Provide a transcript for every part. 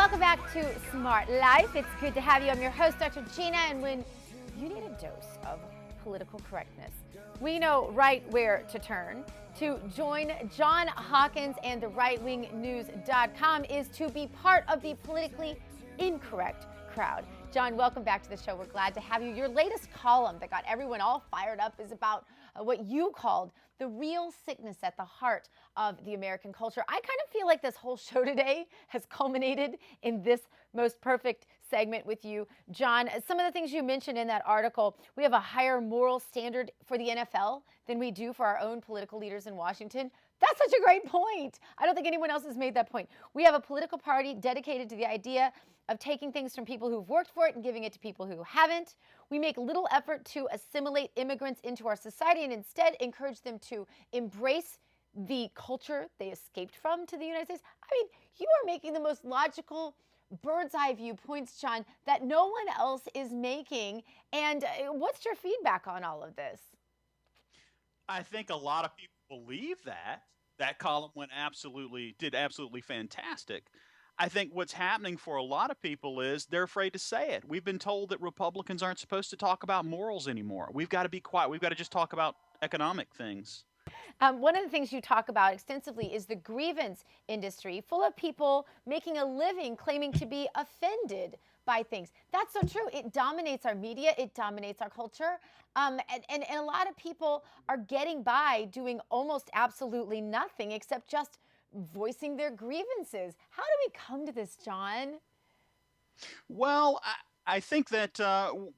welcome back to Smart Life. It's good to have you. I'm your host, Dr. Gina, and when you need a dose of political correctness, we know right where to turn. To join John Hawkins and the rightwingnews.com is to be part of the politically incorrect crowd. John, welcome back to the show. We're glad to have you. Your latest column that got everyone all fired up is about what you called the real sickness at the heart of the American culture. I kind of feel like this whole show today has culminated in this most perfect segment with you, John. Some of the things you mentioned in that article: we have a higher moral standard for the NFL than we do for our own political leaders in Washington. That's such a great point. I don't think anyone else has made that point. We have a political party dedicated to the idea of taking things from people who've worked for it and giving it to people who haven't. We make little effort to assimilate immigrants into our society and instead encourage them to embrace the culture they escaped from to the United States. I mean, you are making the most logical bird's eye view points, John, that no one else is making. And what's your feedback on all of this? I think a lot of people believe that. That column did absolutely fantastic. I think what's happening for a lot of people is they're afraid to say it. We've been told that Republicans aren't supposed to talk about morals anymore. We've got to be quiet. We've got to just talk about economic things. One of the things you talk about extensively is the grievance industry, full of people making a living claiming to be offended by things. That's so true. It dominates our media. It dominates our culture. And a lot of people are getting by doing almost absolutely nothing except just voicing their grievances. How do we come to this, John? Well, I think that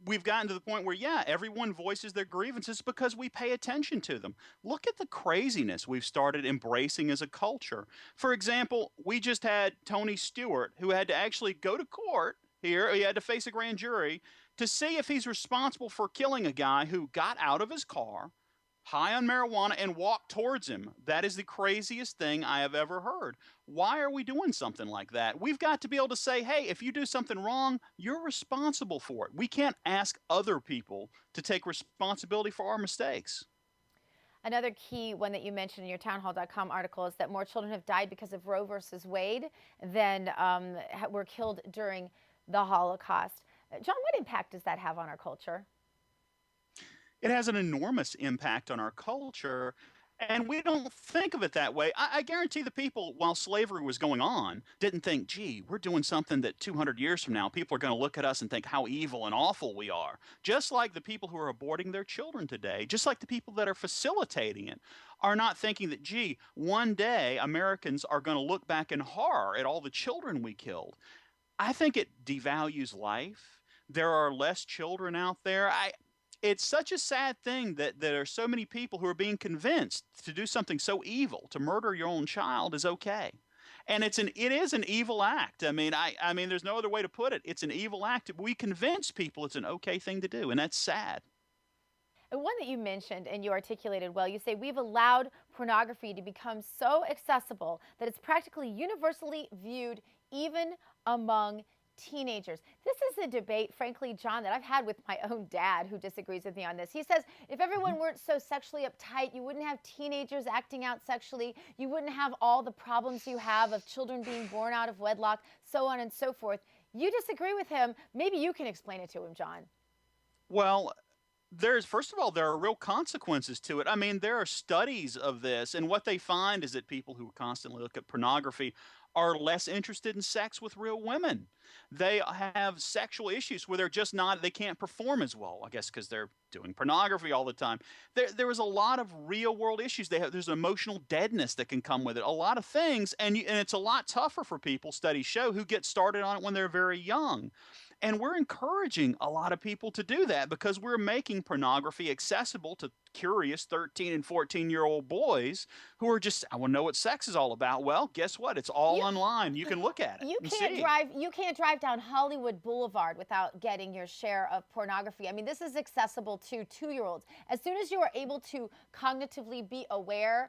we've gotten to the point where, yeah, everyone voices their grievances because we pay attention to them. Look at the craziness we've started embracing as a culture. For example, we just had Tony Stewart, who had to actually go to court here. He had to face a grand jury to see if he's responsible for killing a guy who got out of his car, high on marijuana, and walked towards him. That is the craziest thing I have ever heard. Why are we doing something like that? We've got to be able to say, hey, if you do something wrong, you're responsible for it. We can't ask other people to take responsibility for our mistakes. Another key one that you mentioned in your townhall.com article is that more children have died because of Roe versus Wade than were killed during the Holocaust. John, what impact does that have on our culture? It has an enormous impact on our culture, and we don't think of it that way. I guarantee the people, while slavery was going on, didn't think, gee, we're doing something that 200 years from now, people are going to look at us and think how evil and awful we are. Just like the people who are aborting their children today, just like the people that are facilitating it, are not thinking that, gee, one day Americans are going to look back in horror at all the children we killed. I think it devalues life. There are less children out there. It's such a sad thing that there are so many people who are being convinced to do something so evil, to murder your own child is okay. And it is an evil act. I mean, there's no other way to put it. It's an evil act. We convince people it's an okay thing to do, and that's sad. And one that you mentioned and you articulated well, you say we've allowed pornography to become so accessible that it's practically universally viewed even among teenagers. This is a debate, frankly, John, that I've had with my own dad, who disagrees with me on this. He says if everyone weren't so sexually uptight, you wouldn't have teenagers acting out sexually, you wouldn't have all the problems you have of children being born out of wedlock, so on and so forth. You disagree with him. Maybe you can explain it to him, John. Well, first of all, there are real consequences to it. I mean, there are studies of this, and what they find is that people who constantly look at pornography are less interested in sex with real women. They have sexual issues where they can't perform as well, I guess because they're doing pornography all the time. There is a lot of real world issues. There's emotional deadness that can come with it, a lot of things, and it's a lot tougher for people, studies show, who get started on it when they're very young. And we're encouraging a lot of people to do that because we're making pornography accessible to curious 13 and 14-year-old boys who are just, I want to know what sex is all about. Well, guess what? It's all online. You can look at it. You can't drive down Hollywood Boulevard without getting your share of pornography. I mean, this is accessible to 2-year-olds. As soon as you are able to cognitively be aware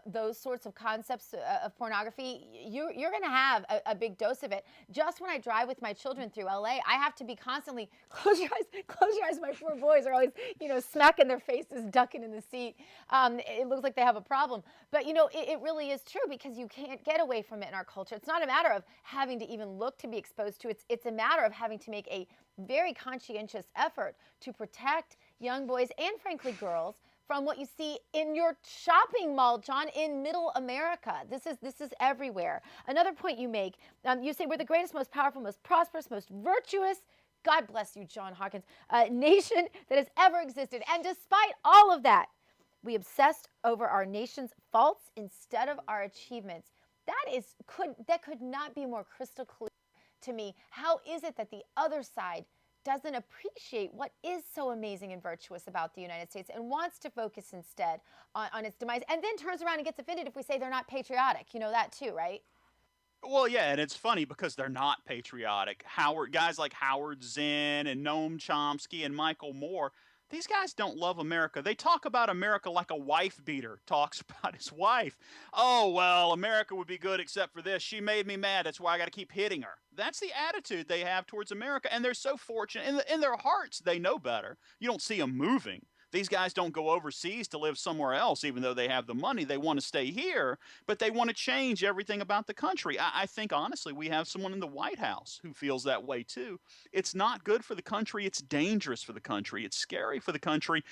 those sorts of concepts of pornography, you're going to have a big dose of it. Just when I drive with my children through LA, I have to be constantly, close your eyes, close your eyes. My poor boys are always, smacking their faces, ducking in the seat. It looks like they have a problem. But, it really is true, because you can't get away from it in our culture. It's not a matter of having to even look to be exposed to it. It's a matter of having to make a very conscientious effort to protect young boys and, frankly, girls from what you see in your shopping mall, John, in middle America. This is everywhere. Another point you make, you say we're the greatest, most powerful, most prosperous, most virtuous, God bless you, John Hawkins, nation that has ever existed. And despite all of that, we obsessed over our nation's faults instead of our achievements. That could not be more crystal clear to me. How is it that the other side doesn't appreciate what is so amazing and virtuous about the United States and wants to focus instead on its demise, and then turns around and gets offended if we say they're not patriotic? You know that too, right? Well, yeah, and it's funny because they're not patriotic. Guys like Howard Zinn and Noam Chomsky and Michael Moore, these guys don't love America. They talk about America like a wife beater talks about his wife. Oh, well, America would be good except for this. She made me mad. That's why I got to keep hitting her. That's the attitude they have towards America, and they're so fortunate. In their hearts, they know better. You don't see them moving. These guys don't go overseas to live somewhere else, even though they have the money. They want to stay here, but they want to change everything about the country. I think, honestly, we have someone in the White House who feels that way, too. It's not good for the country. It's dangerous for the country. It's scary for the country.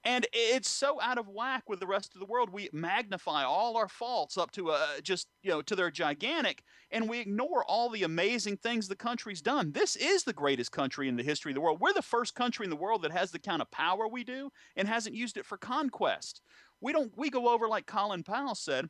And it's so out of whack with the rest of the world. We magnify all our faults up to to their gigantic, and we ignore all the amazing things the country's done. This is the greatest country in the history of the world. We're the first country in the world that has the kind of power we do and hasn't used it for conquest. We go over, like Colin Powell said,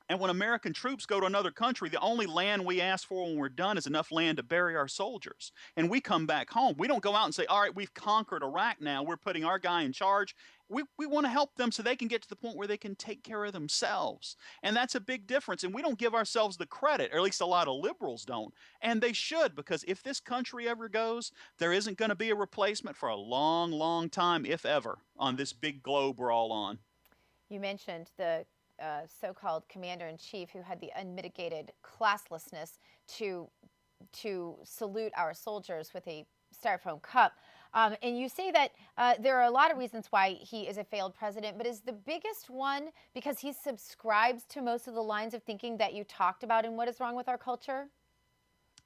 and when American troops go to another country, the only land we ask for when we're done is enough land to bury our soldiers. And we come back home. We don't go out and say, all right, we've conquered Iraq now. We're putting our guy in charge. We want to help them so they can get to the point where they can take care of themselves. And that's a big difference. And we don't give ourselves the credit, or at least a lot of liberals don't. And they should, because if this country ever goes, there isn't going to be a replacement for a long, long time, if ever, on this big globe we're all on. You mentioned the so-called commander-in-chief who had the unmitigated classlessness to salute our soldiers with a styrofoam cup. And you say that there are a lot of reasons why he is a failed president, but is the biggest one because he subscribes to most of the lines of thinking that you talked about in What is Wrong with Our Culture?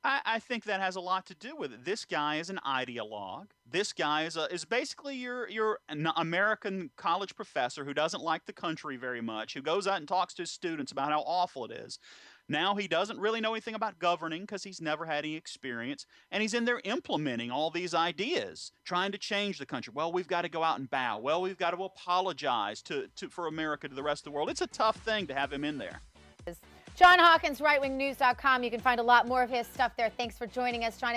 I think that has a lot to do with it. This guy is an ideologue. This guy is basically your American college professor who doesn't like the country very much, who goes out and talks to his students about how awful it is. Now he doesn't really know anything about governing because he's never had any experience, and he's in there implementing all these ideas, trying to change the country. Well, we've got to go out and bow. Well, we've got to apologize for America to the rest of the world. It's a tough thing to have him in there. John Hawkins, rightwingnews.com. You can find a lot more of his stuff there. Thanks for joining us, John.